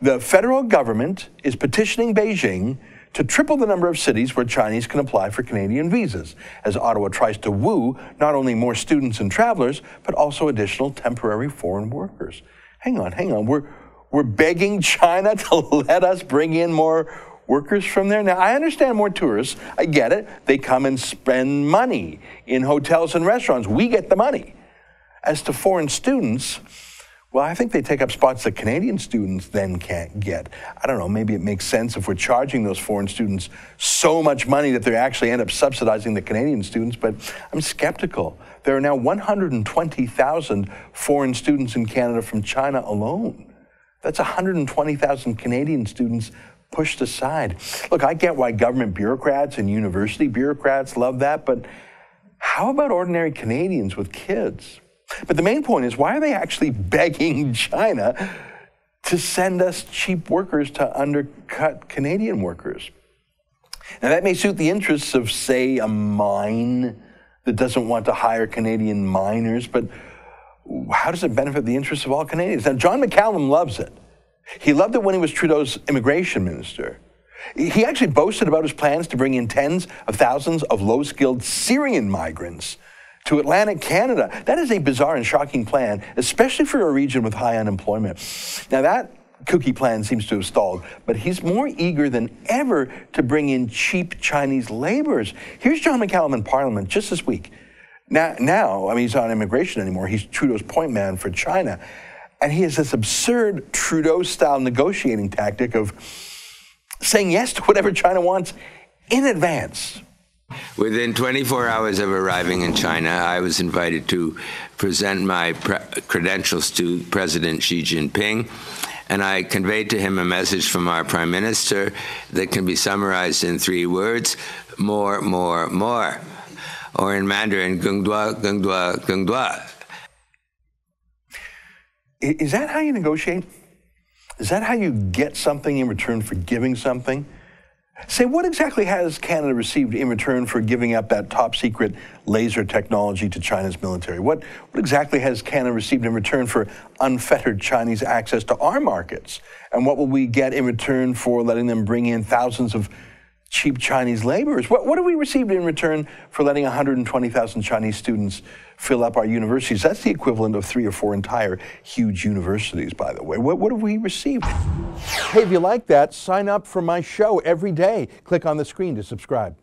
The federal government is petitioning Beijing to triple the number of cities where Chinese can apply for Canadian visas, as Ottawa tries to woo not only more students and travelers, but also additional temporary foreign workers. Hang on. We're begging China to let us bring in more workers from there. Now, I understand more tourists. I get it. They come and spend money in hotels and restaurants. We get the money. As to foreign students, well, I think they take up spots that Canadian students then can't get. I don't know, maybe it makes sense if we're charging those foreign students so much money that they actually end up subsidizing the Canadian students, but I'm skeptical. There are now 120,000 foreign students in Canada from China alone. That's 120,000 Canadian students pushed aside. Look, I get why government bureaucrats and university bureaucrats love that, but how about ordinary Canadians with kids? But the main point is, why are they actually begging China to send us cheap workers to undercut Canadian workers? Now, that may suit the interests of, say, a mine that doesn't want to hire Canadian miners, but how does it benefit the interests of all Canadians? Now, John McCallum loves it. He loved it when he was Trudeau's immigration minister. He actually boasted about his plans to bring in tens of thousands of low-skilled Syrian migrants to Atlantic Canada. That is a bizarre and shocking plan, especially for a region with high unemployment. Now, that kooky plan seems to have stalled, but he's more eager than ever to bring in cheap Chinese laborers. Here's John McCallum in Parliament just this week. Now, I mean, he's not on immigration anymore. He's Trudeau's point man for China. And he has this absurd Trudeau-style negotiating tactic of saying yes to whatever China wants in advance. Within 24 hours of arriving in China, I was invited to present my credentials to President Xi Jinping, and I conveyed to him a message from our Prime Minister that can be summarized in 3 words: more, more, more. Or in Mandarin, geng dua, geng dua, geng dua. Is that how you negotiate? Is that how you get something in return for giving something? Say, what exactly has Canada received in return for giving up that top secret laser technology to China's military? What exactly has Canada received in return for unfettered Chinese access to our markets? And what will we get in return for letting them bring in thousands of cheap Chinese laborers? What have we received in return for letting 120,000 Chinese students fill up our universities? That's the equivalent of 3 or 4 entire huge universities, by the way. What have we received? Hey, if you like that, sign up for my show every day. Click on the screen to subscribe.